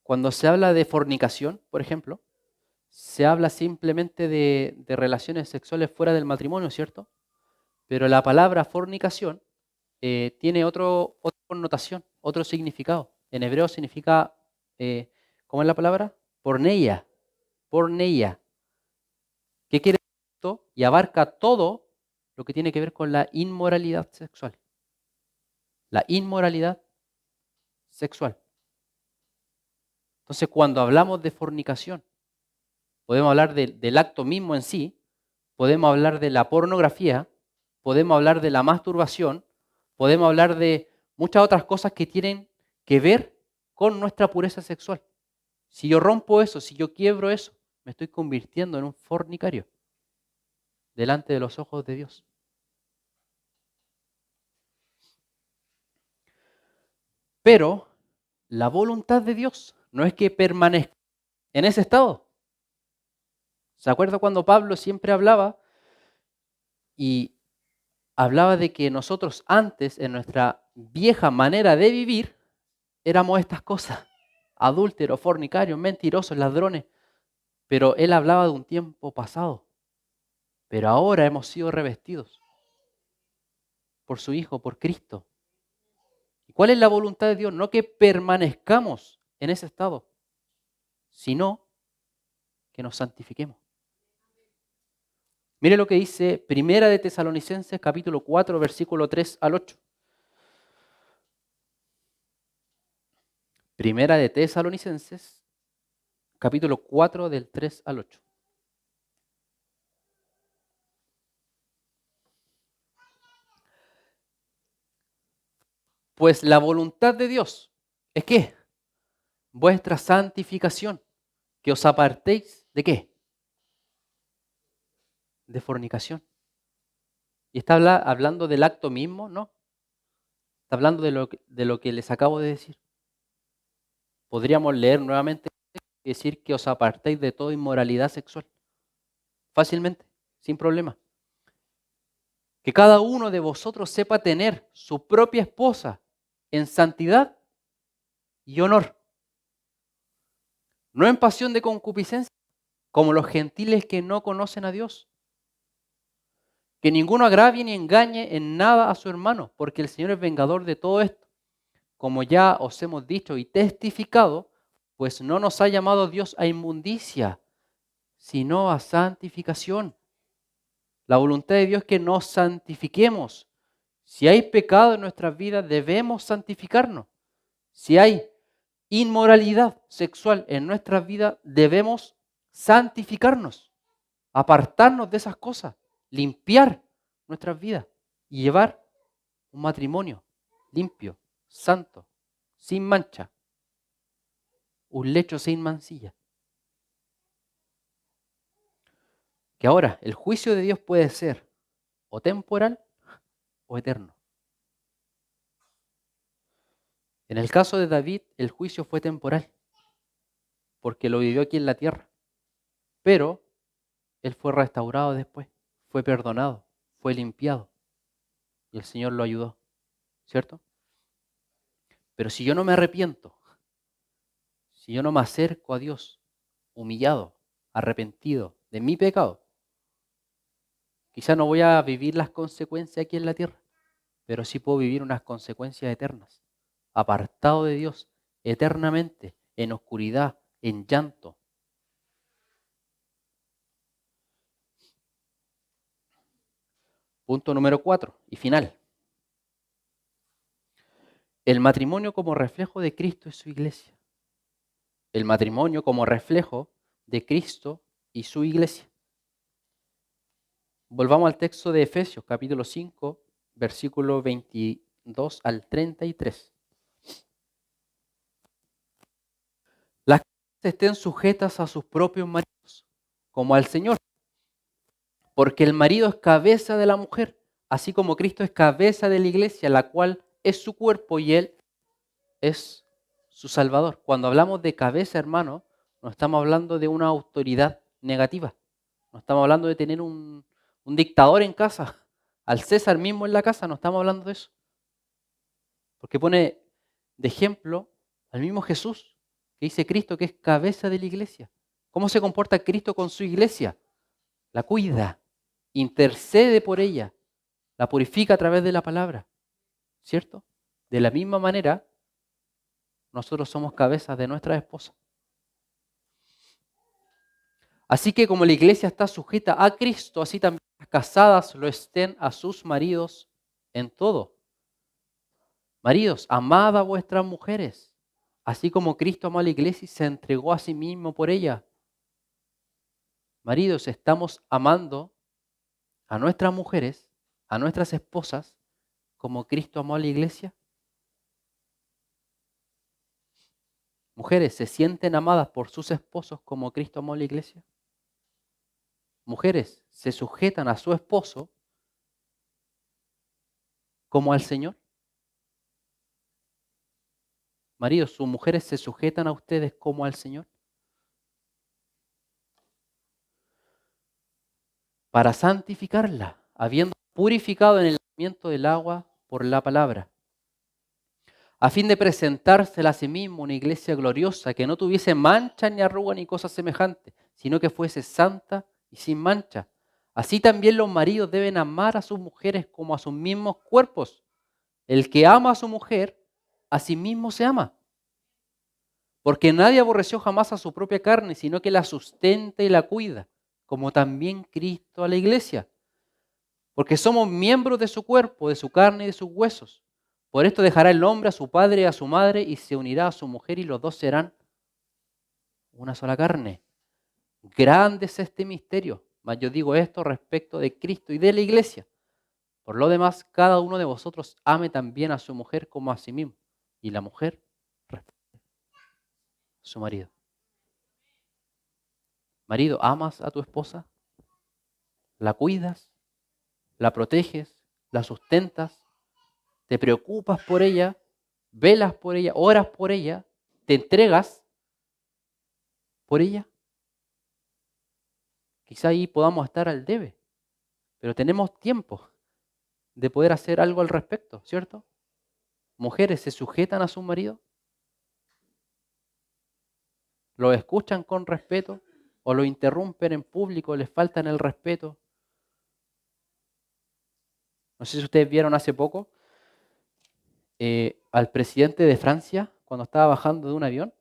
Cuando se habla de fornicación, por ejemplo, se habla simplemente de relaciones sexuales fuera del matrimonio, ¿cierto? Pero la palabra fornicación tiene otra connotación, otro significado. En hebreo significa, ¿cómo es la palabra? Porneia, porneia. ¿Qué quiere decir esto? Y abarca todo lo que tiene que ver con la inmoralidad sexual. La inmoralidad sexual. Entonces, cuando hablamos de fornicación, podemos hablar del acto mismo en sí, podemos hablar de la pornografía, podemos hablar de la masturbación, podemos hablar de muchas otras cosas que tienen que ver con nuestra pureza sexual. Si yo rompo eso, si yo quiebro eso, me estoy convirtiendo en un fornicario delante de los ojos de Dios. Pero la voluntad de Dios no es que permanezca en ese estado. ¿Se acuerda cuando Pablo siempre hablaba y hablaba de que nosotros antes, en nuestra vieja manera de vivir, éramos estas cosas? Adúlteros, fornicarios, mentirosos, ladrones. Pero él hablaba de un tiempo pasado. Pero ahora hemos sido revestidos por su Hijo, por Cristo. ¿Y cuál es la voluntad de Dios? No que permanezcamos en ese estado, sino que nos santifiquemos. Mire lo que dice Primera de Tesalonicenses, capítulo 4, versículo 3 al 8. Primera de Tesalonicenses, capítulo 4, del 3 al 8. Pues la voluntad de Dios es que vuestra santificación, que os apartéis de ¿qué? De fornicación. Y está hablando del acto mismo, ¿no? Está hablando de lo que les acabo de decir. Podríamos leer nuevamente y decir que os apartéis de toda inmoralidad sexual. Fácilmente, sin problema. Que cada uno de vosotros sepa tener su propia esposa en santidad y honor. No en pasión de concupiscencia, como los gentiles que no conocen a Dios. Que ninguno agravie ni engañe en nada a su hermano, porque el Señor es vengador de todo esto. Como ya os hemos dicho y testificado, pues no nos ha llamado Dios a inmundicia, sino a santificación. La voluntad de Dios es que nos santifiquemos. Si hay pecado en nuestras vidas, debemos santificarnos. Si hay inmoralidad sexual en nuestras vidas, debemos santificarnos, apartarnos de esas cosas, limpiar nuestras vidas y llevar un matrimonio limpio, santo, sin mancha, un lecho sin mancilla. Que ahora el juicio de Dios puede ser o temporal o eterno. En el caso de David, el juicio fue temporal, porque lo vivió aquí en la tierra. Pero él fue restaurado después, fue perdonado, fue limpiado. Y el Señor lo ayudó, ¿cierto? Pero si yo no me arrepiento, si yo no me acerco a Dios humillado, arrepentido de mi pecado, quizá no voy a vivir las consecuencias aquí en la tierra, pero sí puedo vivir unas consecuencias eternas, apartado de Dios eternamente, en oscuridad, en llanto. Punto número 4 y final. El matrimonio como reflejo de Cristo y su iglesia. El matrimonio como reflejo de Cristo y su iglesia. Volvamos al texto de Efesios, capítulo 5, versículo 22 al 33. Las mujeres estén sujetas a sus propios maridos, como al Señor, porque el marido es cabeza de la mujer, así como Cristo es cabeza de la iglesia, la cual es su cuerpo y Él es su Salvador. Cuando hablamos de cabeza, hermano, no estamos hablando de una autoridad negativa, no estamos hablando de tener un dictador en casa, al César mismo en la casa, no estamos hablando de eso. Porque pone de ejemplo al mismo Jesús, que dice Cristo que es cabeza de la iglesia. ¿Cómo se comporta Cristo con su iglesia? La cuida, intercede por ella, la purifica a través de la palabra, ¿cierto? De la misma manera, nosotros somos cabezas de nuestras esposas. Así que como la iglesia está sujeta a Cristo, así también las casadas lo estén a sus maridos en todo. Maridos, amad a vuestras mujeres, así como Cristo amó a la iglesia y se entregó a sí mismo por ella. Maridos, estamos amando a nuestras mujeres, a nuestras esposas, como Cristo amó a la iglesia. Mujeres, ¿se sienten amadas por sus esposos como Cristo amó a la iglesia? Mujeres, ¿se sujetan a su esposo como al Señor? Maridos, ¿sus mujeres se sujetan a ustedes como al Señor? Para santificarla, habiendo purificado en el lavamiento del agua por la palabra, a fin de presentársela a sí mismo una iglesia gloriosa, que no tuviese mancha ni arruga ni cosa semejante, sino que fuese santa y sin mancha. Así también los maridos deben amar a sus mujeres como a sus mismos cuerpos. El que ama a su mujer, a sí mismo se ama. Porque nadie aborreció jamás a su propia carne, sino que la sustenta y la cuida, como también Cristo a la iglesia. Porque somos miembros de su cuerpo, de su carne y de sus huesos. Por esto dejará el hombre a su padre y a su madre y se unirá a su mujer y los dos serán una sola carne. Grande es este misterio, mas yo digo esto respecto de Cristo y de la iglesia. Por lo demás, cada uno de vosotros ame también a su mujer como a sí mismo, y la mujer respete a su marido. Marido, ¿amas a tu esposa? ¿La cuidas? ¿La proteges? ¿La sustentas? ¿Te preocupas por ella? ¿Velas por ella? ¿Oras por ella? ¿Te entregas por ella? Quizá ahí podamos estar al debe, pero tenemos tiempo de poder hacer algo al respecto, ¿cierto? Mujeres, ¿se sujetan a su marido? ¿Lo escuchan con respeto? ¿O lo interrumpen en público? ¿Les faltan el respeto? No sé si ustedes vieron hace poco al presidente de Francia cuando estaba bajando de un avión.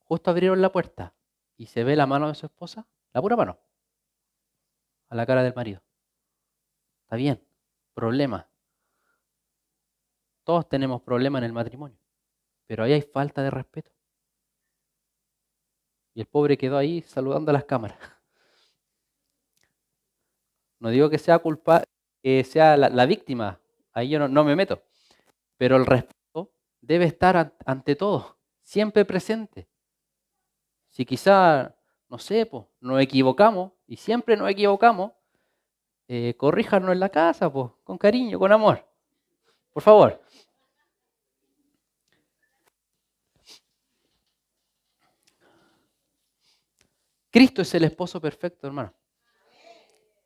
Justo abrieron la puerta y se ve la mano de su esposa, la pura mano, a la cara del marido. Está bien, problema. Todos tenemos problemas en el matrimonio, pero ahí hay falta de respeto. Y el pobre quedó ahí saludando a las cámaras. No digo que sea culpa, que sea la víctima, ahí yo no me meto, pero el respeto debe estar ante todo, siempre presente. Si quizá, no sé, pues, nos equivocamos, y siempre nos equivocamos, corríjanos en la casa, pues, con cariño, con amor, por favor. Cristo es el esposo perfecto, hermano.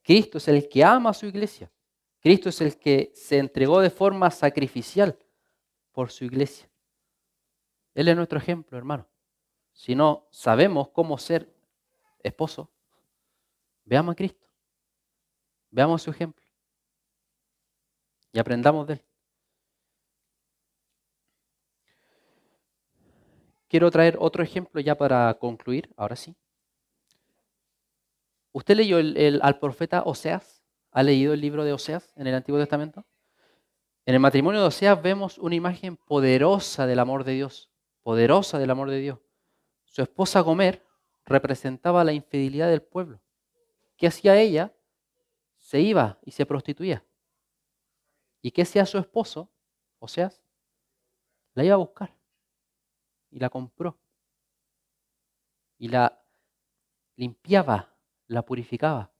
Cristo es el que ama a su iglesia. Cristo es el que se entregó de forma sacrificial por su iglesia. Él es nuestro ejemplo, hermano. Si no sabemos cómo ser esposo, veamos a Cristo, veamos su ejemplo y aprendamos de él. Quiero traer otro ejemplo ya para concluir, ahora sí. ¿Usted leyó al profeta Oseas? ¿Ha leído el libro de Oseas en el Antiguo Testamento? En el matrimonio de Oseas vemos una imagen poderosa del amor de Dios, poderosa del amor de Dios. Su esposa Gomer representaba la infidelidad del pueblo. ¿Qué hacía ella? Se iba y se prostituía. ¿Y qué hacía su esposo, Oseas? La iba a buscar y la compró y la limpiaba, la purificaba.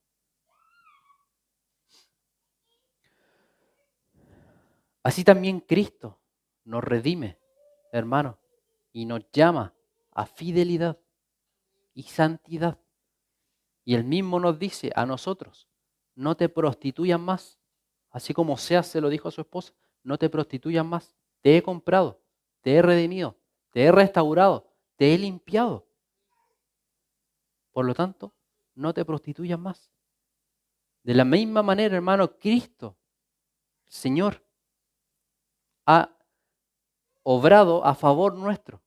Así también Cristo nos redime, hermano, y nos llama a fidelidad y santidad. Y Él mismo nos dice a nosotros no te prostituyas más. Así como Oseas se lo dijo a su esposa, no te prostituyas más. Te he comprado, te he redimido, te he restaurado, te he limpiado. Por lo tanto, no te prostituyas más. De la misma manera, hermano, Cristo, Señor, ha obrado a favor nuestro.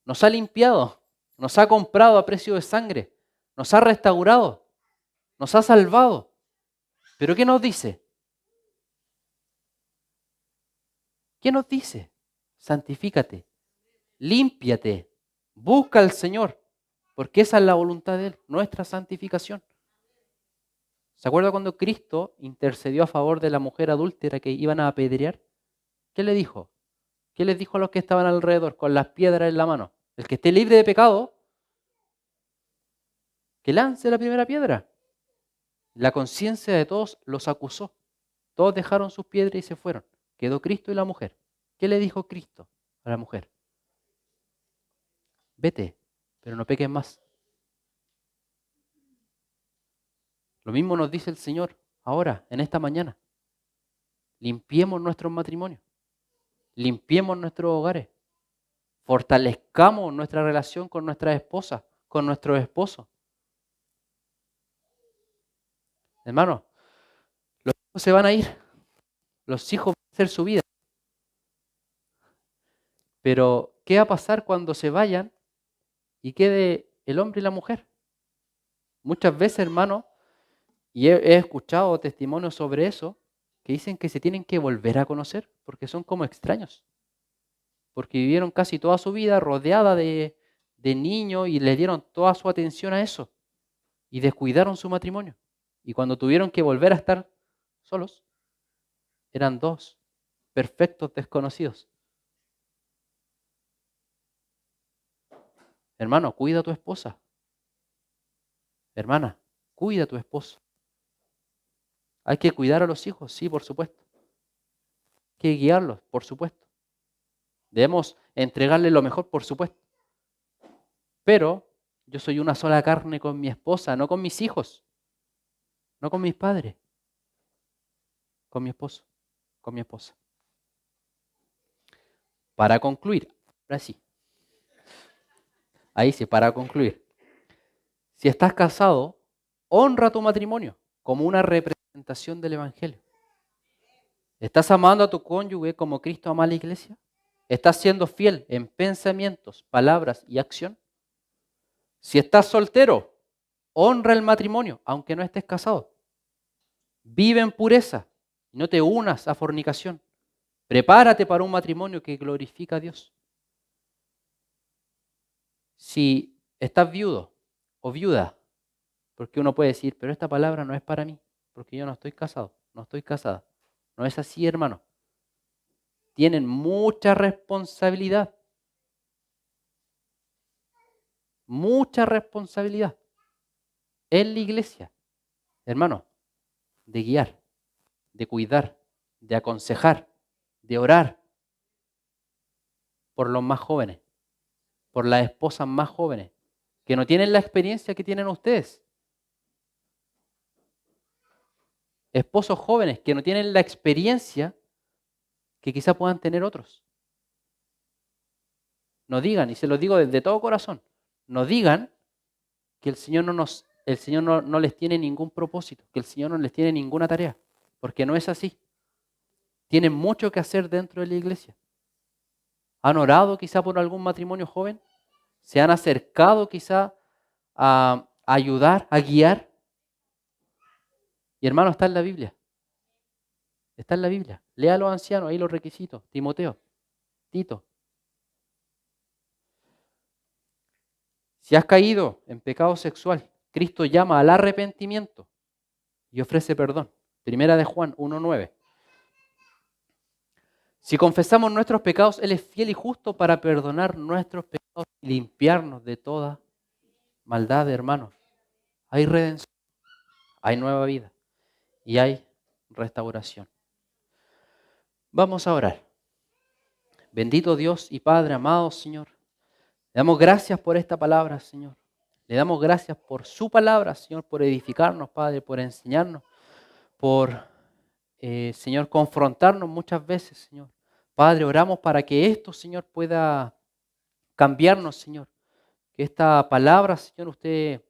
Nos ha limpiado, nos ha comprado a precio de sangre, nos ha restaurado, nos ha salvado. ¿Pero qué nos dice? ¿Qué nos dice? Santifícate, límpiate, busca al Señor, porque esa es la voluntad de Él, nuestra santificación. ¿Se acuerda cuando Cristo intercedió a favor de la mujer adúltera que iban a apedrear? ¿Qué le dijo? ¿Qué les dijo a los que estaban alrededor con las piedras en la mano? El que esté libre de pecado, que lance la primera piedra. La conciencia de todos los acusó. Todos dejaron sus piedras y se fueron. Quedó Cristo y la mujer. ¿Qué le dijo Cristo a la mujer? Vete, pero no peques más. Lo mismo nos dice el Señor ahora, en esta mañana. Limpiemos nuestros matrimonios. Limpiemos nuestros hogares. Fortalezcamos nuestra relación con nuestras esposas, con nuestros esposos. Hermano, los hijos se van a ir. Los hijos van a hacer su vida. Pero, ¿qué va a pasar cuando se vayan y quede el hombre y la mujer? Muchas veces, hermano, y he escuchado testimonios sobre eso, que dicen que se tienen que volver a conocer porque son como extraños. Porque vivieron casi toda su vida rodeada de niños y le dieron toda su atención a eso. Y descuidaron su matrimonio. Y cuando tuvieron que volver a estar solos, eran dos perfectos desconocidos. Hermano, cuida a tu esposa. Hermana, cuida a tu esposo. Hay que cuidar a los hijos, sí, por supuesto. Hay que guiarlos, por supuesto. Debemos entregarles lo mejor, por supuesto. Pero yo soy una sola carne con mi esposa, no con mis hijos, no con mis padres, con mi esposo, con mi esposa. Para concluir, ahora sí. Ahí sí, para concluir. Si estás casado, honra tu matrimonio como una representación del Evangelio. ¿Estás amando a tu cónyuge como Cristo ama a la iglesia? ¿Estás siendo fiel en pensamientos, palabras y acción? Si estás soltero, honra el matrimonio, aunque no estés casado. Vive en pureza y no te unas a fornicación. Prepárate para un matrimonio que glorifica a Dios. Si estás viudo o viuda, porque uno puede decir, pero esta palabra no es para mí, porque yo no estoy casado, no estoy casada. No es así, hermano. Tienen mucha responsabilidad. Mucha responsabilidad en la iglesia, hermano, de guiar, de cuidar, de aconsejar, de orar por los más jóvenes, por las esposas más jóvenes, que no tienen la experiencia que tienen ustedes. Esposos jóvenes que no tienen la experiencia que quizá puedan tener otros. No digan, y se lo digo desde todo corazón, no digan que el Señor no les tiene ningún propósito, que el Señor no les tiene ninguna tarea, porque no es así. Tienen mucho que hacer dentro de la iglesia. ¿Han orado quizá por algún matrimonio joven? ¿Se han acercado quizá a ayudar, a guiar? Y hermano, está en la Biblia. Está en la Biblia. Lea a los ancianos, ahí los requisitos. Timoteo, Tito. Si has caído en pecado sexual, Cristo llama al arrepentimiento y ofrece perdón. Primera de Juan 1:9. Si confesamos nuestros pecados, Él es fiel y justo para perdonar nuestros pecados y limpiarnos de toda maldad, hermanos. Hay redención, hay nueva vida y hay restauración. Vamos a orar. Bendito Dios y Padre amado, Señor. Le damos gracias por esta palabra, Señor. Le damos gracias por su palabra, Señor, por edificarnos, Padre, por enseñarnos, por, Señor, confrontarnos muchas veces, Señor. Padre, oramos para que esto, Señor, pueda cambiarnos, Señor. Que esta palabra, Señor, usted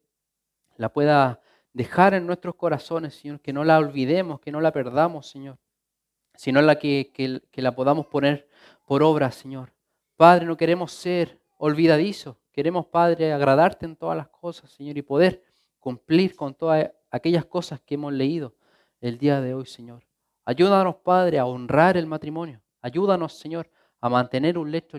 la pueda dejar en nuestros corazones, Señor. Que no la olvidemos, que no la perdamos, Señor. Sino que la podamos poner por obra, Señor. Padre, no queremos ser olvidadizos. Queremos, Padre, agradarte en todas las cosas, Señor, y poder cumplir con todas aquellas cosas que hemos leído el día de hoy, Señor. Ayúdanos, Padre, a honrar el matrimonio. Ayúdanos, Señor, a mantener un lecho